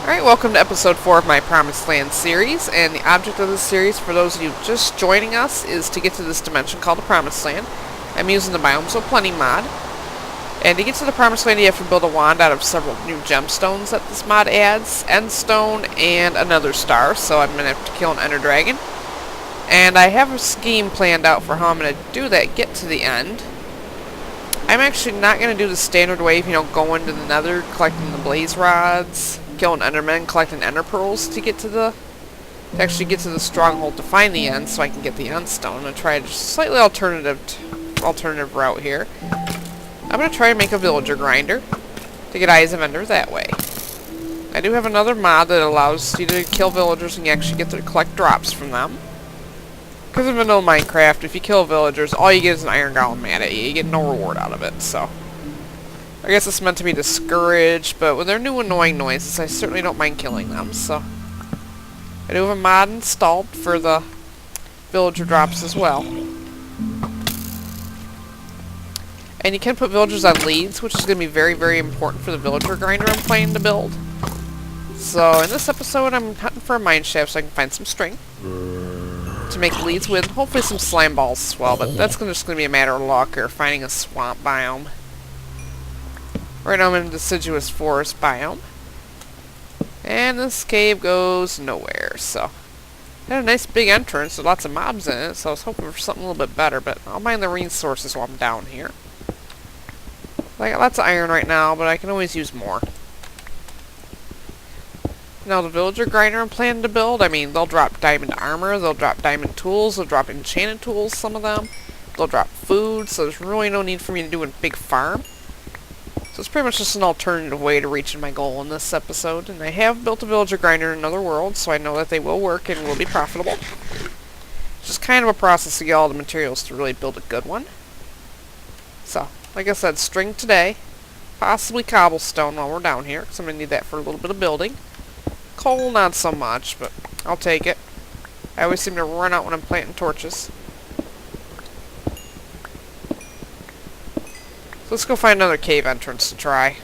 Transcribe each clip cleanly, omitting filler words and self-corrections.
Alright, welcome to episode 4 of my Promised Land series, and the object of this series, for those of you just joining us, is to get to this dimension called the Promised Land. I'm using the Biomes of Plenty mod, and to get to the Promised Land you have to build a wand out of several new gemstones that this mod adds, Endstone and another star, so I'm going to have to kill an Ender Dragon. And I have a scheme planned out for how I'm going to do that, get to the end. I'm actually not going to do the standard way, go into the nether, collecting the blaze rods, killing endermen, collecting ender pearls to actually get to the stronghold to find the end, so I can get the end stone. I'm going to try a slightly alternative route here. I'm going to try to make a villager grinder to get Eyes of Ender that way. I do have another mod that allows you to kill villagers and you actually get to collect drops from them. Because in vanilla Minecraft, if you kill villagers, all you get is an iron golem mad at you. You get no reward out of it, so I guess it's meant to be discouraged, but with their new annoying noises, I certainly don't mind killing them, so I do have a mod installed for the villager drops as well. And you can put villagers on leads, which is going to be very, very important for the villager grinder I'm planning to build. So in this episode, I'm hunting for a mine shaft so I can find some string to make leads with, hopefully some slime balls as well, but that's just going to be a matter of luck or finding a swamp biome. Right now I'm in a deciduous forest biome. And this cave goes nowhere, so it had a nice big entrance with lots of mobs in it, so I was hoping for something a little bit better, but I'll mine the resources while I'm down here. I got lots of iron right now, but I can always use more. Now the villager grinder I'm planning to build, they'll drop diamond armor, they'll drop diamond tools, they'll drop enchanted tools, some of them. They'll drop food, so there's really no need for me to do a big farm. So it's pretty much just an alternative way to reaching my goal in this episode. And I have built a villager grinder in another world, so I know that they will work and will be profitable. It's just kind of a process to get all the materials to really build a good one. So, like I said, string today. Possibly cobblestone while we're down here, because I'm going to need that for a little bit of building. Coal, not so much, but I'll take it. I always seem to run out when I'm planting torches. So let's go find another cave entrance to try.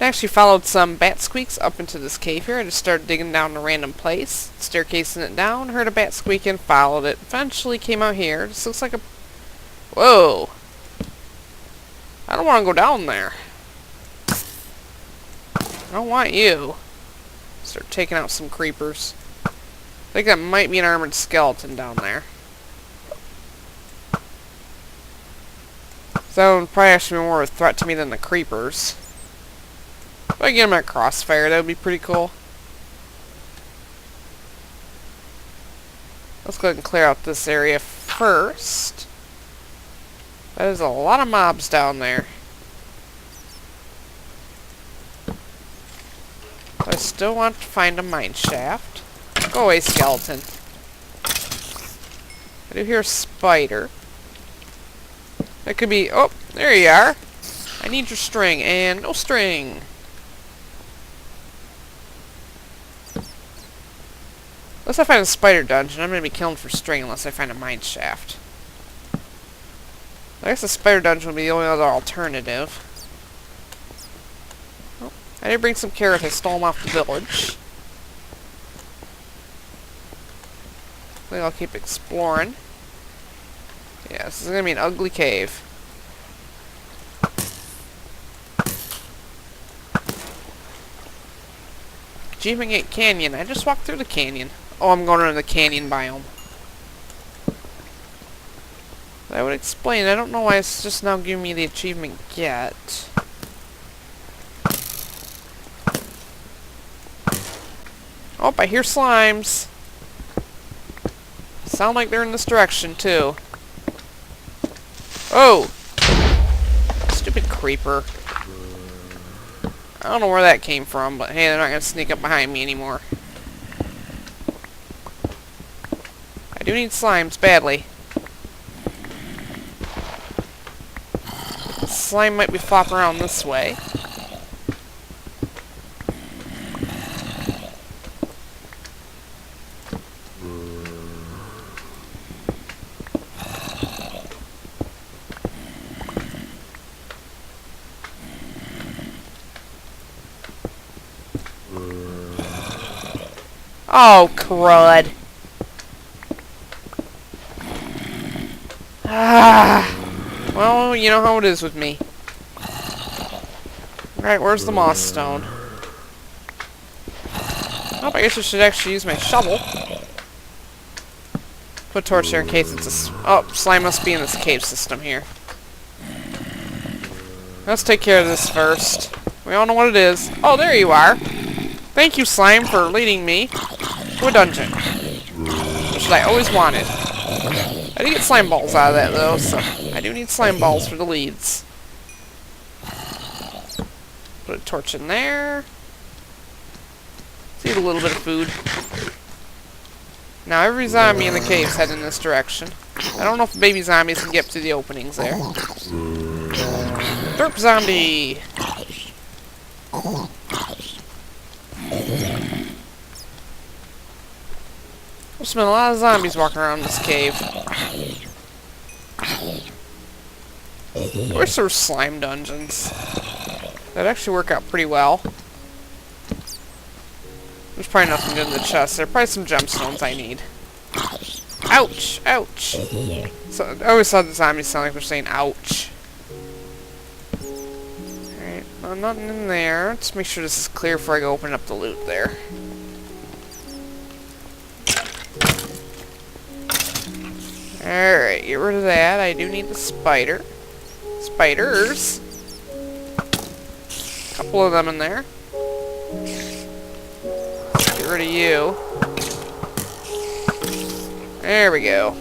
I actually followed some bat squeaks up into this cave here. I just started digging down a random place, staircasing it down, heard a bat squeak and followed it. Eventually came out here. This looks like a... Whoa! I don't want to go down there. I don't want you. Start taking out some creepers. I think that might be an armored skeleton down there. So, would probably actually be more of a threat to me than the creepers. If I get them at crossfire, that would be pretty cool. Let's go ahead and clear out this area first. There's a lot of mobs down there. I still want to find a mine shaft. Go away, skeleton. I do hear a spider. That could be... Oh, there you are. I need your string, and no string. Unless I find a spider dungeon, I'm going to be killing for string unless I find a mine shaft. I guess the spider dungeon would be the only other alternative. Oh, I did bring some carrots. I stole them off the village. I think I'll keep exploring. Yeah, this is going to be an ugly cave. Achievement Gate Canyon. I just walked through the canyon. Oh, I'm going into the canyon biome. That would explain. I don't know why it's just now giving me the achievement get. Oh, I hear slimes. Sound like they're in this direction, too. Oh! Stupid creeper. I don't know where that came from, but hey, they're not going to sneak up behind me anymore. I do need slimes badly. Slime might be flopping around this way. Oh, crud. Ah. Well, you know how it is with me. Alright, where's the moss stone? Oh, I guess I should actually use my shovel. Put a torch there in case it's a... Oh, slime must be in this cave system here. Let's take care of this first. We all know what it is. Oh, there you are. Thank you, slime, for leading me to a dungeon. Which I always wanted. I did get slime balls out of that, though, so I do need slime balls for the leads. Put a torch in there. Let's eat a little bit of food. Now, every zombie in the cave's heading in this direction. I don't know if baby zombies can get to the openings there. Derp zombie! There's been a lot of zombies walking around this cave. I wish there were slime dungeons. That'd actually work out pretty well. There's probably nothing good in the chest. There are probably some gemstones I need. Ouch! Ouch! So, I always thought the zombies sound like they're saying ouch. Alright, well, nothing in there. Let's make sure this is clear before I go open up the loot there. Alright, get rid of that. I do need the spider. Spiders. Couple of them in there. Get rid of you. There we go.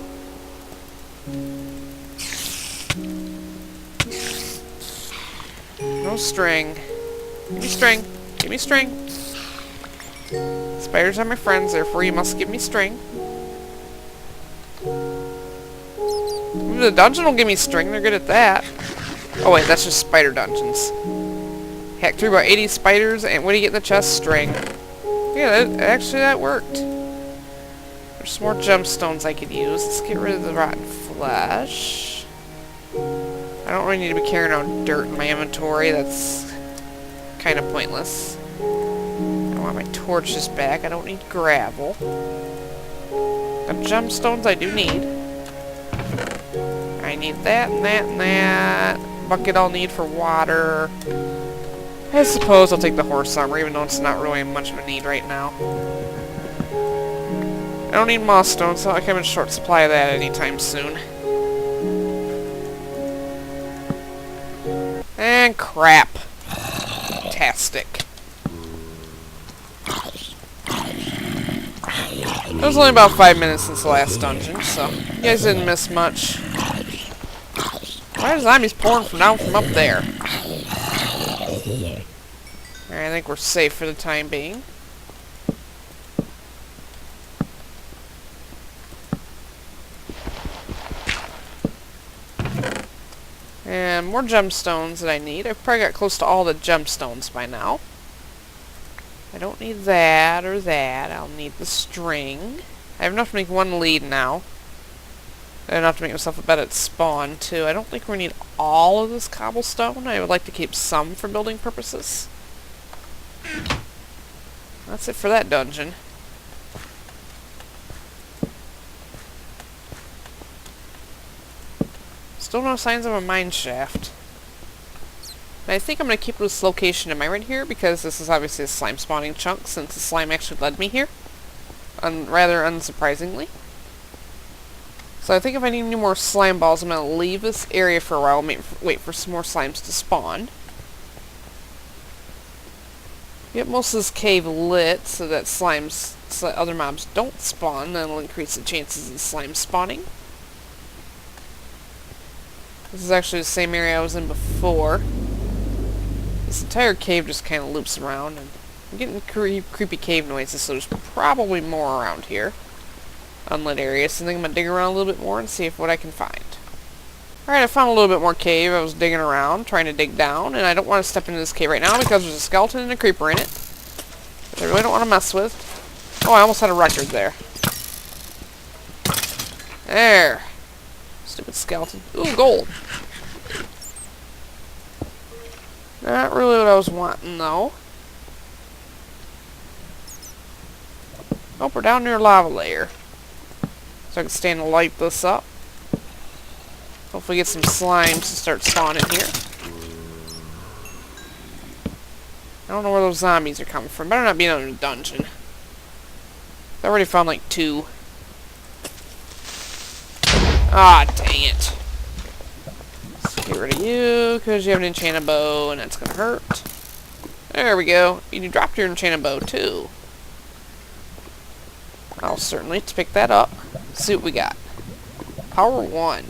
No string. Give me string. Give me string. Spiders are my friends, therefore you must give me string. The dungeon will give me string, they're good at that. Oh wait, that's just spider dungeons. Hack through about 80 spiders, and what do you get in the chest? String. Yeah, actually that worked. There's some more gemstones I could use. Let's get rid of the rotten flesh. I don't really need to be carrying around dirt in my inventory. That's kind of pointless. I want my torches back. I don't need gravel. The gemstones I do need. I need that and that and that. Bucket I'll need for water. I suppose I'll take the horse armor, even though it's not really much of a need right now. I don't need moss stone, so I can have a short supply of that anytime soon. And crap. Fantastic. It was only about 5 minutes since the last dungeon, so you guys didn't miss much. Why are zombies pouring from up there? Alright, I think we're safe for the time being. And more gemstones that I need. I've probably got close to all the gemstones by now. I don't need that or that. I'll need the string. I have enough to make one lead now. I have enough to make myself a bed at spawn, too. I don't think we need all of this cobblestone. I would like to keep some for building purposes. That's it for that dungeon. Still no signs of a mine shaft. And I think I'm going to keep this location in mind right here, because this is obviously a slime spawning chunk, since the slime actually led me here. Rather unsurprisingly. So I think if I need any more slime balls, I'm going to leave this area for a while and wait for some more slimes to spawn. Get most of this cave lit so that other mobs don't spawn, that'll increase the chances of slime spawning. This is actually the same area I was in before. This entire cave just kind of loops around, and I'm getting creepy cave noises, so there's probably more around here. Unlit area, so I think I'm going to dig around a little bit more and see what I can find. Alright, I found a little bit more cave. I was digging around, trying to dig down, and I don't want to step into this cave right now because there's a skeleton and a creeper in it, which I really don't want to mess with. Oh, I almost had a record there. There. Stupid skeleton. Ooh, gold. Not really what I was wanting, though. Oh, we're down near lava layer. So I can stand to light this up. Hopefully get some slimes to start spawning here. I don't know where those zombies are coming from. Better not be in a dungeon. I already found like 2. Ah, dang it. Let's get rid of you, because you have an enchanted bow, and that's gonna hurt. There we go. You dropped your enchanted bow, too. I'll certainly pick that up. See what we got. Power 1.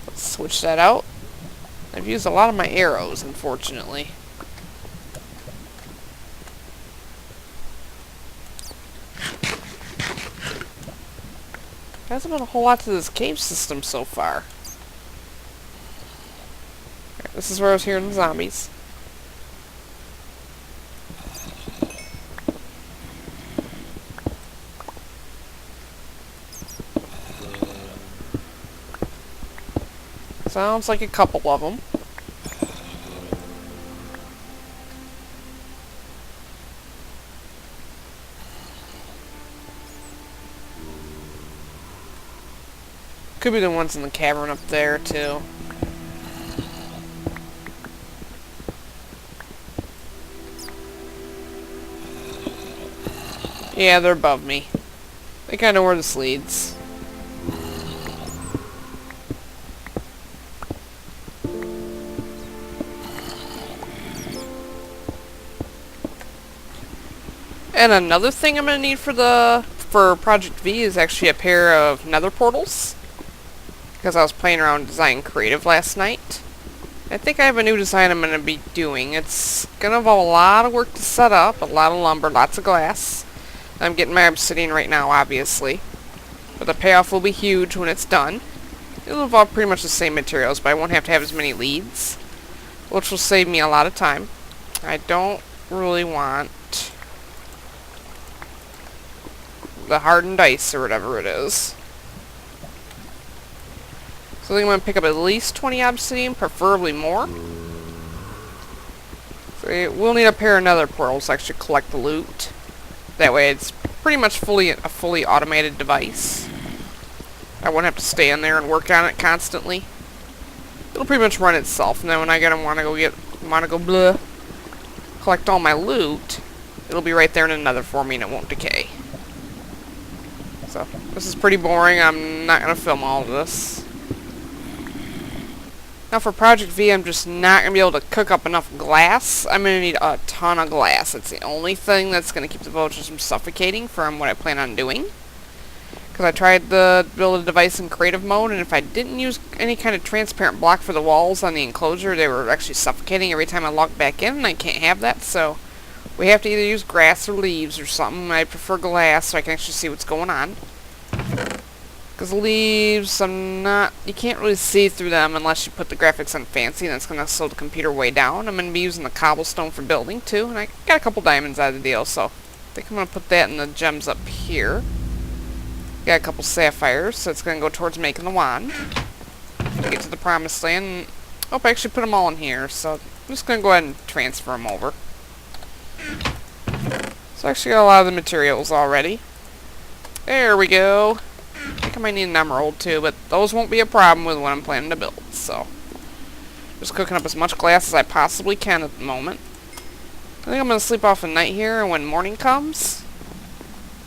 Let's switch that out. I've used a lot of my arrows, unfortunately. Hasn't been a whole lot to this cave system so far. Right, this is where I was hearing the zombies. Sounds like a couple of them. Could be the ones in the cavern up there, too. Yeah, they're above me. I think I know where this leads. And another thing I'm gonna need for Project V is actually a pair of nether portals. Because I was playing around with Design Creative last night. I think I have a new design I'm gonna be doing. It's gonna involve a lot of work to set up, a lot of lumber, lots of glass. I'm getting my obsidian right now, obviously. But the payoff will be huge when it's done. It'll involve pretty much the same materials, but I won't have to have as many leads, which will save me a lot of time. I don't really want the hardened ice or whatever it is. So I think I'm going to pick up at least 20 obsidian, preferably more. So we'll need a pair of nether portals to actually collect the loot. That way it's pretty much a fully automated device. I won't have to stay in there and work on it constantly. It'll pretty much run itself, and then when I collect all my loot, it'll be right there in another for me and it won't decay. So, this is pretty boring. I'm not going to film all of this. Now for Project V, I'm just not going to be able to cook up enough glass. I'm going to need a ton of glass. It's the only thing that's going to keep the villagers from suffocating from what I plan on doing. Because I tried to build a device in creative mode, and if I didn't use any kind of transparent block for the walls on the enclosure, they were actually suffocating every time I logged back in, and I can't have that, so we have to either use grass or leaves or something. I prefer glass so I can actually see what's going on. Because leaves, you can't really see through them unless you put the graphics on fancy, and that's going to slow the computer way down. I'm going to be using the cobblestone for building, too, and I got a couple diamonds out of the deal, so I think I'm going to put that in the gems up here. Got a couple sapphires, so it's going to go towards making the wand. To get to the promised land. Oh, I actually put them all in here, so I'm just going to go ahead and transfer them over. So I actually got a lot of the materials already. There we go. I think I might need an emerald too, but those won't be a problem with what I'm planning to build, so. Just cooking up as much glass as I possibly can at the moment. I think I'm going to sleep off a night here, and when morning comes,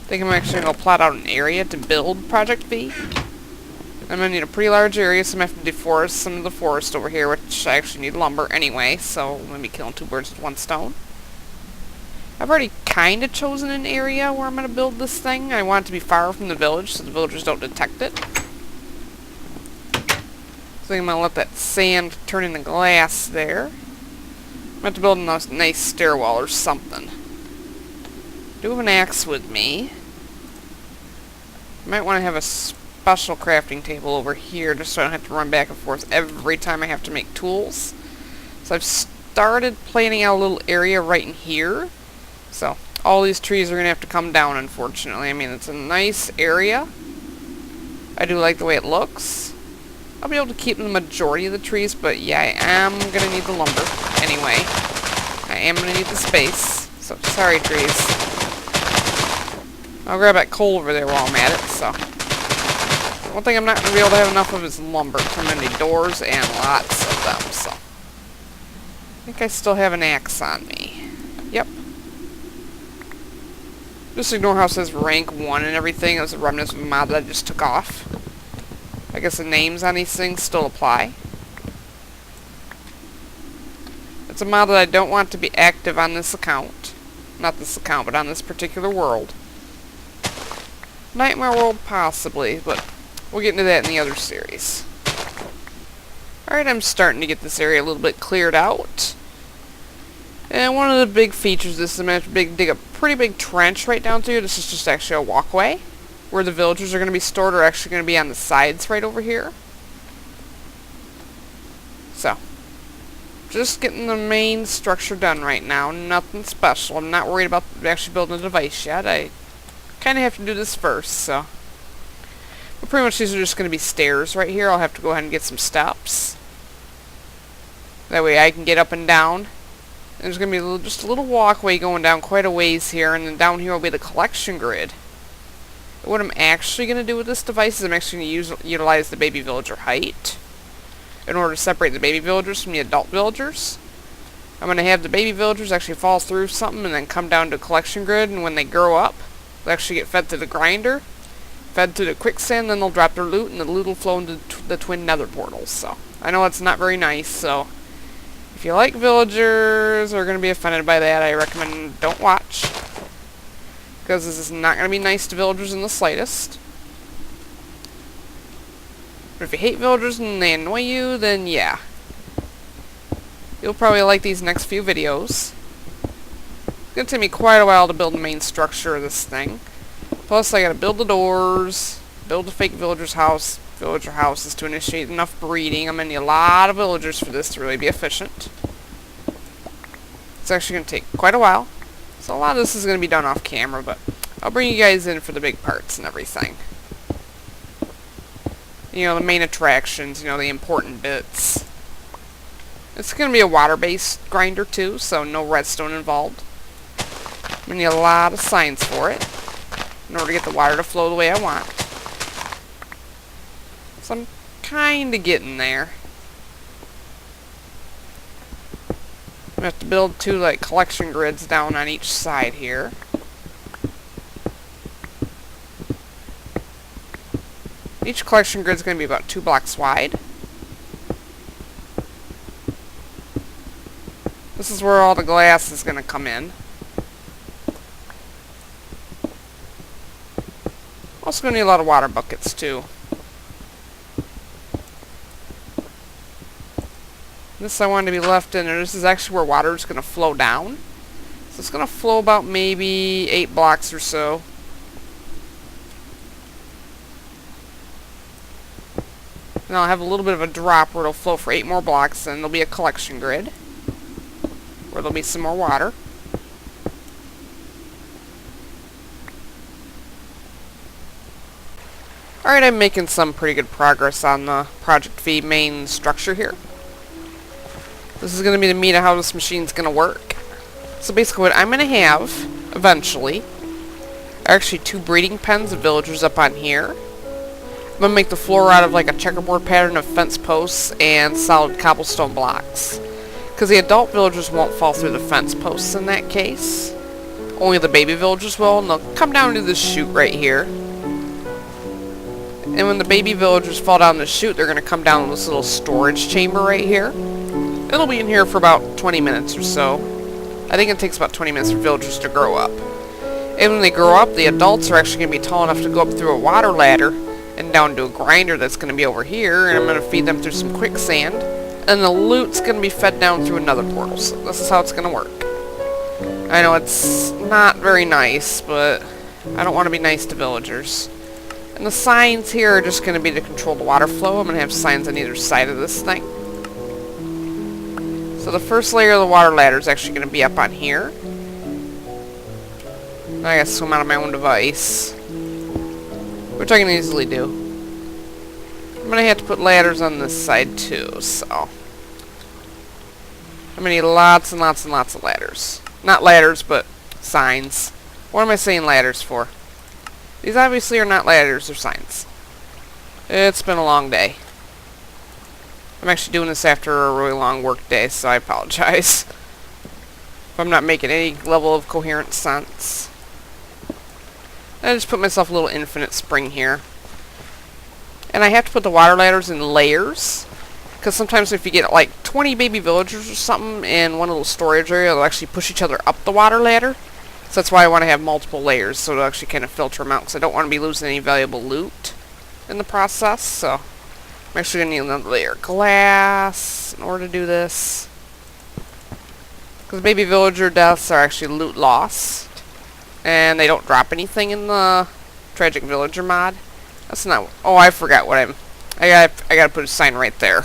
I think I'm actually going to plot out an area to build Project V. I'm going to need a pretty large area, so I'm going to have to deforest some of the forest over here, which I actually need lumber anyway, so I'm going to be killing 2 birds with 1 stone. I've already kind of chosen an area where I'm going to build this thing. I want it to be far from the village so the villagers don't detect it. So I'm going to let that sand turn into glass there. I'm going to have to build a nice stairwell or something. I do have an axe with me. I might want to have a special crafting table over here just so I don't have to run back and forth every time I have to make tools. So I've started planning out a little area right in here. So, all these trees are going to have to come down, unfortunately. I mean, it's a nice area. I do like the way it looks. I'll be able to keep the majority of the trees, but yeah, I am going to need the lumber anyway. I am going to need the space. So, sorry, trees. I'll grab that coal over there while I'm at it, so. One thing I'm not going to be able to have enough of is lumber. So many doors and lots of them, so. I think I still have an axe on me. Yep. Just ignore how it says rank 1 and everything. It was a remnant of a mod that I just took off. I guess the names on these things still apply. It's a mod that I don't want to be active on this account. Not this account, but on this particular world. Nightmare World, possibly, but we'll get into that in the other series. Alright, I'm starting to get this area a little bit cleared out. And one of the big features of this is I'm going to dig a pretty big trench right down through. This is just actually a walkway. Where the villagers are going to be stored are actually going to be on the sides right over here. So, just getting the main structure done right now. Nothing special. I'm not worried about actually building a device yet. I kind of have to do this first, so. But pretty much these are just going to be stairs right here. I'll have to go ahead and get some steps. That way I can get up and down. And there's going to be just a little walkway going down quite a ways here, and then down here will be the collection grid. What I'm actually going to do with this device is I'm actually going to utilize the baby villager height in order to separate the baby villagers from the adult villagers. I'm going to have the baby villagers actually fall through something and then come down to a collection grid, and when they grow up, they'll actually get fed to the grinder, fed to the quicksand, then they'll drop their loot, and the loot will flow into the twin nether portals. So, I know it's not very nice, so if you like villagers or are going to be offended by that, I recommend don't watch. Because this is not going to be nice to villagers in the slightest. But if you hate villagers and they annoy you, then yeah. You'll probably like these next few videos. It's going to take me quite a while to build the main structure of this thing. Plus I got to build the doors, build a fake villager's house, villager houses to initiate enough breeding. I'm going to need a lot of villagers for this to really be efficient. It's actually going to take quite a while. So a lot of this is going to be done off camera, but I'll bring you guys in for the big parts and everything. You know, the main attractions, you know, the important bits. It's going to be a water-based grinder too, so no redstone involved. I'm going to need a lot of signs for it in order to get the water to flow the way I want. So I'm kind of getting there. I have to build 2 like collection grids down on each side here. Each collection grid is going to be about 2 blocks wide. This is where all the glass is going to come in. Also going to need a lot of water buckets too. This I wanted to be left in there. This is actually where water is going to flow down. So it's going to flow about maybe 8 blocks or so. And I'll have a little bit of a drop where it'll flow for 8 more blocks, and there'll be a collection grid where there'll be some more water. Alright, I'm making some pretty good progress on the Project V main structure here. This is going to be the meat of how this machine's going to work. So basically what I'm going to have, eventually, are actually 2 breeding pens of villagers up on here. I'm going to make the floor out of like a checkerboard pattern of fence posts and solid cobblestone blocks. Because the adult villagers won't fall through the fence posts in that case. Only the baby villagers will, and they'll come down to this chute right here. And when the baby villagers fall down the chute, they're going to come down to this little storage chamber right here. It'll be in here for about 20 minutes or so. I think it takes about 20 minutes for villagers to grow up. And when they grow up, the adults are actually going to be tall enough to go up through a water ladder and down to a grinder that's going to be over here, and I'm going to feed them through some quicksand. And the loot's going to be fed down through another portal. So this is how it's going to work. I know it's not very nice, but I don't want to be nice to villagers. And the signs here are just going to be to control the water flow. I'm going to have signs on either side of this thing. So the first layer of the water ladder is actually going to be up on here. I gotta swim out of my own device, which I can easily do. I'm going to have to put ladders on this side too, so I'm going to need lots and lots and lots of ladders. Not ladders, but signs. What am I saying ladders for? These obviously are not ladders, they're signs. It's been a long day. I'm actually doing this after a really long work day, so I apologize if I'm not making any level of coherent sense. I just put myself a little infinite spring here. And I have to put the water ladders in layers, because sometimes if you get like 20 baby villagers or something in one little storage area, they'll actually push each other up the water ladder. So that's why I want to have multiple layers, so it'll actually kind of filter them out, because I don't want to be losing any valuable loot in the process. So I'm actually going to need another layer of glass in order to do this. Because baby villager deaths are actually loot loss, and they don't drop anything in the Tragic Villager mod. That's not... Oh, I forgot what I gotta put a sign right there.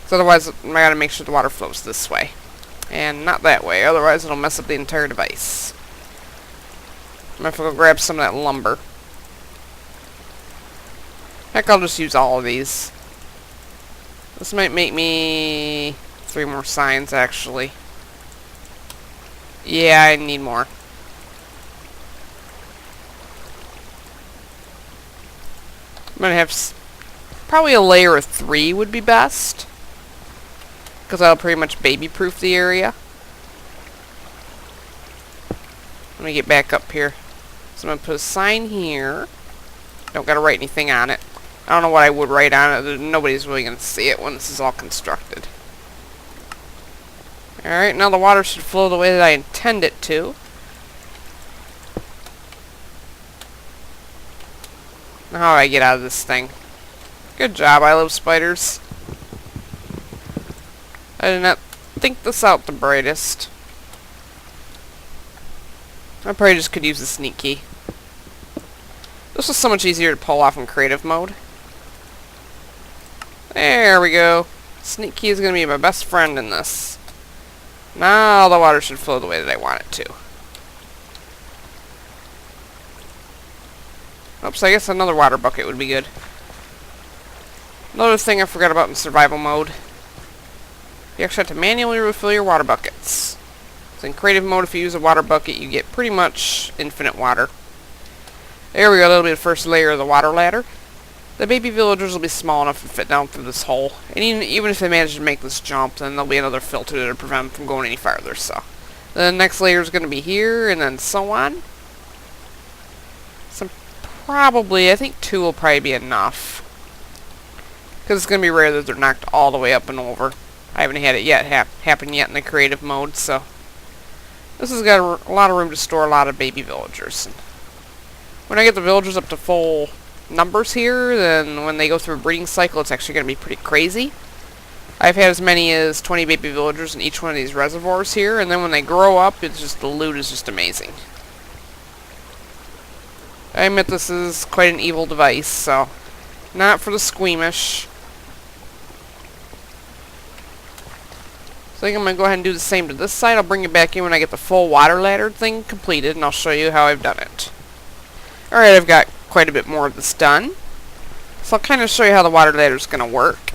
So otherwise, I gotta make sure the water flows this way. And not that way, otherwise it'll mess up the entire device. I'm gonna have to go grab some of that lumber. Heck, I'll just use all of these. This might make me 3 more signs, actually. Yeah, I need more. I'm going to have probably a layer of 3 would be best, because that'll pretty much baby-proof the area. Let me get back up here. So I'm going to put a sign here. Don't got to write anything on it. I don't know what I would write on it. Nobody's really going to see it when this is all constructed. Alright, now the water should flow the way that I intend it to. Now how do I get out of this thing? Good job, I love spiders. I did not think this out the brightest. I probably just could use the sneak key. This was so much easier to pull off in creative mode. There we go. Sneak key is going to be my best friend in this. Now the water should flow the way that I want it to. Oops, I guess another water bucket would be good. Another thing I forgot about in survival mode. You actually have to manually refill your water buckets. So in creative mode, if you use a water bucket, you get pretty much infinite water. There we go, that'll be the first layer of the water ladder. The baby villagers will be small enough to fit down through this hole. And even if they manage to make this jump, then there'll be another filter to prevent them from going any farther. So the next layer is going to be here, and then so on. So probably, I think 2 will probably be enough. Because it's going to be rare that they're knocked all the way up and over. I haven't had it yet happen yet in the creative mode, so this has got a lot of room to store a lot of baby villagers. When I get the villagers up to full numbers here, then when they go through a breeding cycle, it's actually going to be pretty crazy. I've had as many as 20 baby villagers in each one of these reservoirs here, and then when they grow up, it's just the loot is just amazing. I admit this is quite an evil device, so not for the squeamish. So I think I'm going to go ahead and do the same to this side. I'll bring it back in when I get the full water ladder thing completed, and I'll show you how I've done it. Alright, I've got quite a bit more of this done. So I'll kind of show you how the water ladder is going to work.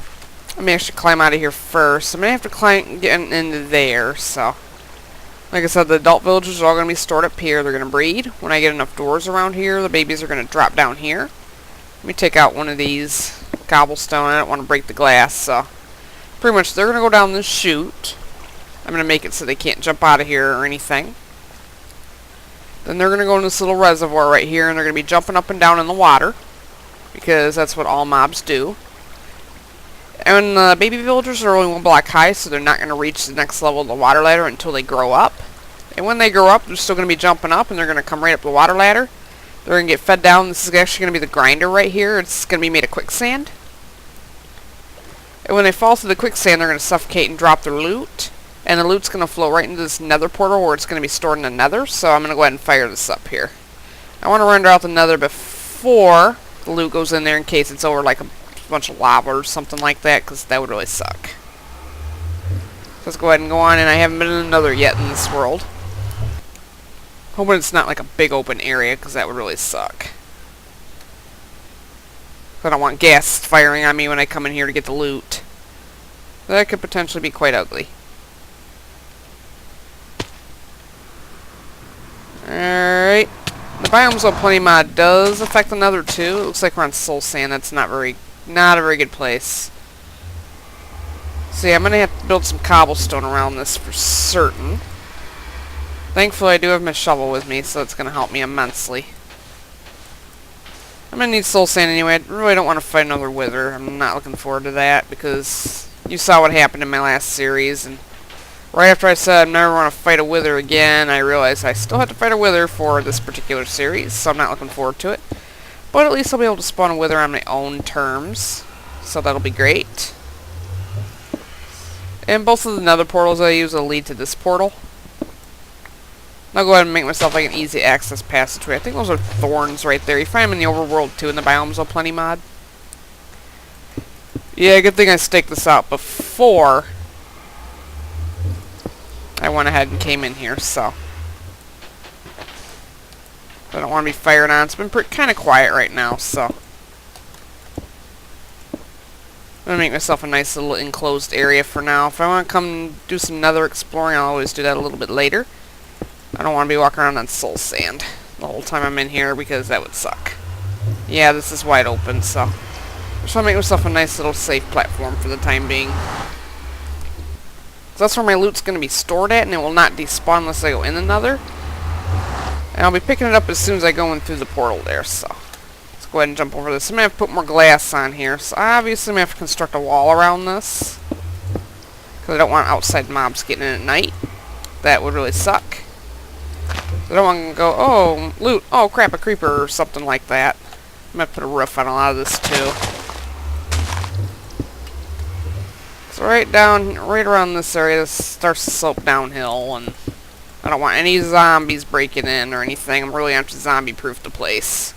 Let me actually climb out of here first. I'm going to have to climb get into there, so like I said, the adult villagers are all going to be stored up here. They're going to breed. When I get enough doors around here, the babies are going to drop down here. Let me take out one of these cobblestone. I don't want to break the glass, so pretty much they're going to go down this chute. I'm going to make it so they can't jump out of here or anything. Then they're going to go in this little reservoir right here, and they're going to be jumping up and down in the water, because that's what all mobs do. And the baby villagers are only 1 block high, so they're not going to reach the next level of the water ladder until they grow up. And when they grow up, they're still going to be jumping up, and they're going to come right up the water ladder. They're going to get fed down. This is actually going to be the grinder right here. It's going to be made of quicksand. And when they fall through the quicksand, they're going to suffocate and drop their loot. And the loot's going to flow right into this nether portal where it's going to be stored in the nether. So I'm going to go ahead and fire this up here. I want to render out the nether before the loot goes in there in case it's over like a bunch of lava or something like that, because that would really suck. Let's go ahead and go on, and I haven't been in another yet in this world. Hoping it's not like a big open area, because that would really suck. I don't want gas firing on me when I come in here to get the loot. That could potentially be quite ugly. Alright. The Biomes O Plenty mod does affect the Nether too. It looks like we're on Soul Sand. That's not a very good place. So yeah, I'm gonna have to build some cobblestone around this for certain. Thankfully, I do have my shovel with me, so it's gonna help me immensely. I'm gonna need soul sand anyway. I really don't want to fight another wither. I'm not looking forward to that because you saw what happened in my last series, and right after I said I never want to fight a wither again, I realized I still have to fight a wither for this particular series, so I'm not looking forward to it. But at least I'll be able to spawn a wither on my own terms, so that'll be great. And both of the nether portals I use will lead to this portal. I'll go ahead and make myself like an easy access passageway. I think those are thorns right there. You find them in the overworld too in the Biomes O Plenty mod. Yeah, good thing I staked this out before I went ahead and came in here, so I don't want to be fired on. It's been kind of quiet right now, so I'm going to make myself a nice little enclosed area for now. If I want to come do some nether exploring, I'll always do that a little bit later. I don't want to be walking around on soul sand the whole time I'm in here because that would suck. Yeah, this is wide open, so I just want to make myself a nice little safe platform for the time being. So that's where my loot's going to be stored at, and it will not despawn unless I go in the nether. And I'll be picking it up as soon as I go in through the portal there, so go ahead and jump over this. I'm going to have to put more glass on here. So obviously I'm going to have to construct a wall around this, because I don't want outside mobs getting in at night. That would really suck. I don't want to go, oh, loot, oh crap, a creeper or something like that. I'm going to put a roof on a lot of this too. So right around this area, this starts to slope downhill, and I don't want any zombies breaking in or anything. I'm really anti-zombie-proof the place.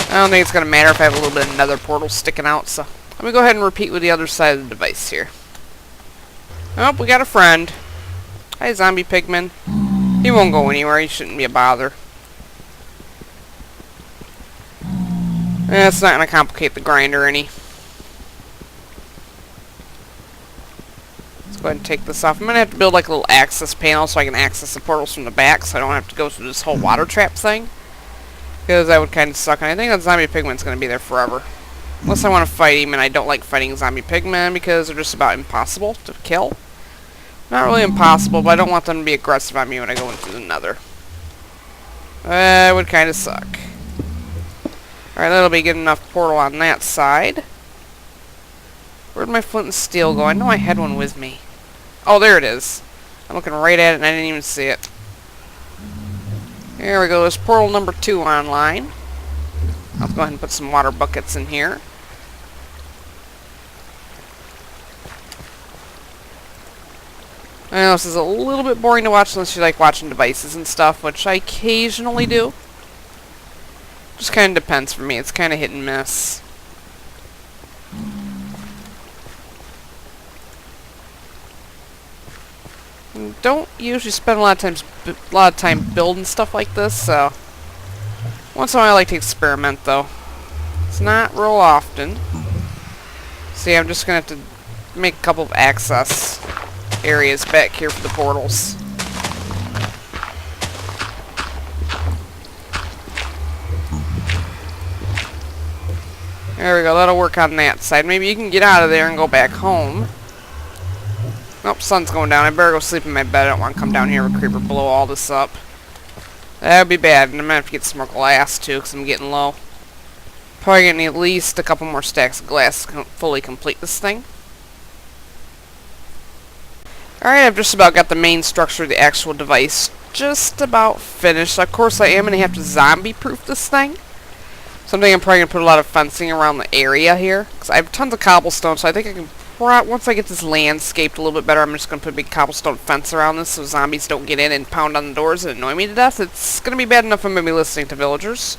I don't think it's going to matter if I have a little bit of nether portal sticking out, so I'm going to go ahead and repeat with the other side of the device here. Oh, we got a friend. Hi, zombie pigman. He won't go anywhere. He shouldn't be a bother. It's not going to complicate the grinder any. Let's go ahead and take this off. I'm going to have to build like a little access panel so I can access the portals from the back so I don't have to go through this whole water trap thing. Because that would kind of suck, and I think that zombie pigman's going to be there forever. Unless I want to fight him, and I don't like fighting zombie pigmen because they're just about impossible to kill. Not really impossible, but I don't want them to be aggressive on me when I go into the nether. That would kind of suck. Alright, that'll be good enough portal on that side. Where'd my flint and steel go? I know I had one with me. Oh, there it is. I'm looking right at it, and I didn't even see it. There we go, there's portal number 2 online. I'll go ahead and put some water buckets in here. I know this is a little bit boring to watch unless you like watching devices and stuff, which I occasionally do. Just kind of depends for me, it's kind of hit and miss. Don't usually spend a lot of time building stuff like this, so once in a while I like to experiment though. It's not real often. See, I'm just gonna have to make a couple of access areas back here for the portals. There we go, that'll work on that side. Maybe you can get out of there and go back home. Nope, sun's going down. I better go sleep in my bed. I don't want to come down here with a creeper blow all this up. That would be bad. And I'm going to have to get some more glass, too, because I'm getting low. Probably going to need at least a couple more stacks of glass to fully complete this thing. Alright, I've just about got the main structure of the actual device just about finished. Of course, I am going to have to zombie-proof this thing. Something I'm probably going to put a lot of fencing around the area here. Because I have tons of cobblestone, so I think I can... Once I get this landscaped a little bit better, I'm just going to put a big cobblestone fence around this so zombies don't get in and pound on the doors and annoy me to death. It's going to be bad enough I'm going to be listening to villagers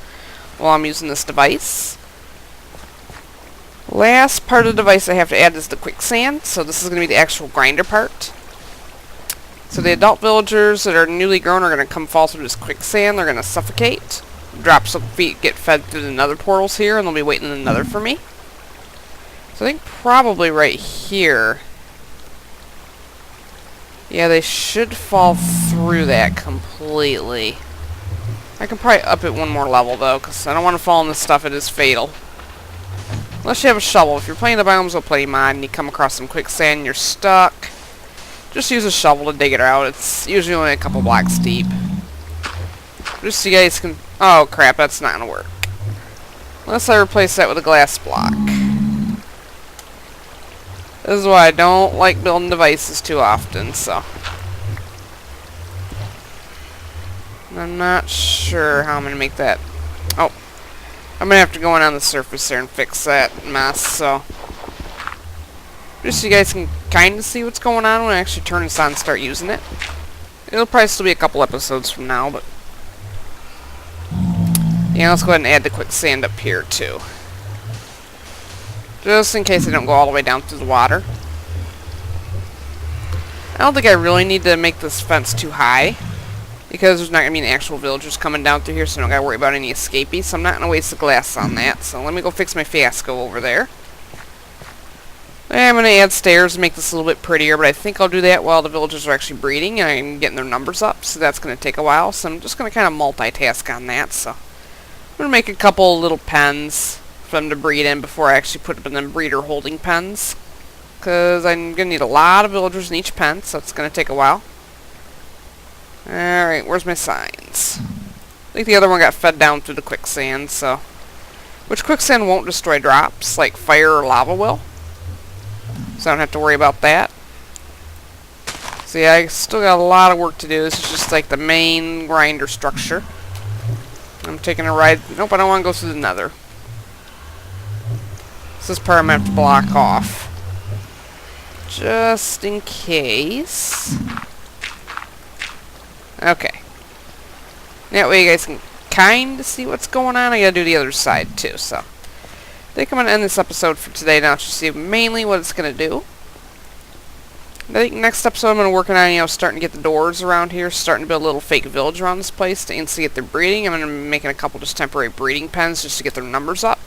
while I'm using this device. Last part of the device I have to add is the quicksand, so this is going to be the actual grinder part. So the adult villagers that are newly grown are going to come fall through this quicksand. They're going to suffocate, drop some feet, get fed through the nether portals here, and they'll be waiting in the nether for me. So I think probably right here. Yeah, they should fall through that completely. I can probably up it one more level, though, because I don't want to fall in this stuff. It is fatal. Unless you have a shovel. If you're playing the Biomes of Play mod and you come across some quicksand and you're stuck, just use a shovel to dig it out. It's usually only a couple blocks deep. Just so you guys can... Oh, crap, that's not going to work. Unless I replace that with a glass block. This is why I don't like building devices too often, so... I'm not sure how I'm going to make that. Oh. I'm going to have to go in on the surface there and fix that mess, so... Just so you guys can kind of see what's going on when I actually turn this on and start using it. It'll probably still be a couple episodes from now, but... Yeah, let's go ahead and add the quicksand up here, too. Just in case I don't go all the way down through the water. I don't think I really need to make this fence too high, because there's not going to be any actual villagers coming down through here, so I don't got to worry about any escapees, so I'm not going to waste the glass on that. So let me go fix my fiasco over there. And I'm going to add stairs to make this a little bit prettier, but I think I'll do that while the villagers are actually breeding and I'm getting their numbers up, so that's going to take a while. So I'm just going to kind of multitask on that. So I'm going to make a couple little pens for them to breed in before I actually put them in them breeder holding pens, because I'm going to need a lot of villagers in each pen, so it's going to take a while. Alright, where's my signs? I think the other one got fed down through the quicksand, so... Which quicksand won't destroy drops, like fire or lava will. So I don't have to worry about that. So yeah, I still got a lot of work to do. This is just like the main grinder structure. I'm taking a ride... Nope, I don't want to go through the nether. This part I'm going to have to block off. Just in case... Okay. That way you guys can kind of see what's going on. I gotta do the other side too, so. I think I'm gonna end this episode for today now to see mainly what it's gonna do. I think next episode I'm gonna work on, starting to get the doors around here, starting to build a little fake village around this place to instigate their breeding. I'm gonna be making a couple just temporary breeding pens just to get their numbers up.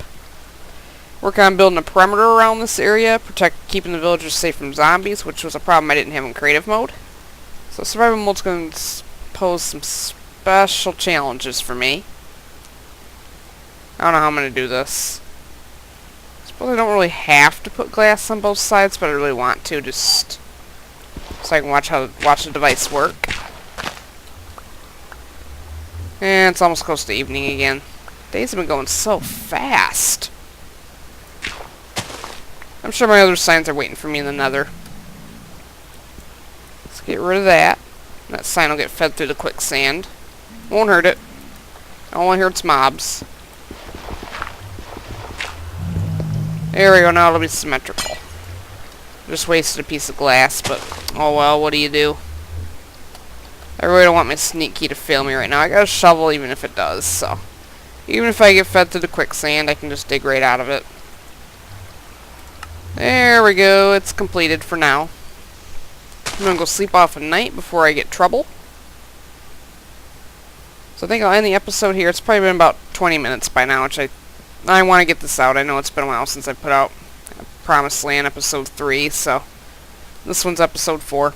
Work on building a perimeter around this area, keeping the villagers safe from zombies, which was a problem I didn't have in creative mode. So survival mode's gonna pose some special challenges for me. I don't know how I'm going to do this. I suppose I don't really have to put glass on both sides, but I really want to, just so I can watch the device work. And it's almost close to evening again. Days have been going so fast. I'm sure my other signs are waiting for me in the nether. Let's get rid of that. That sign will get fed through the quicksand. Won't hurt it. Only hurts mobs. There we go, now it'll be symmetrical. Just wasted a piece of glass, but oh well, what do you do? I really don't want my sneak key to fail me right now. I got a shovel even if it does, so. Even if I get fed through the quicksand, I can just dig right out of it. There we go, it's completed for now. I'm going to go sleep off a night before I get trouble. So I think I'll end the episode here. It's probably been about 20 minutes by now, which I want to get this out. I know it's been a while since I put out Promised Land episode 3, so this one's episode 4.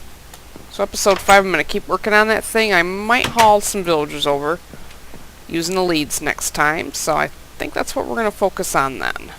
So episode 5, I'm going to keep working on that thing. I might haul some villagers over using the leads next time, so I think that's what we're going to focus on then.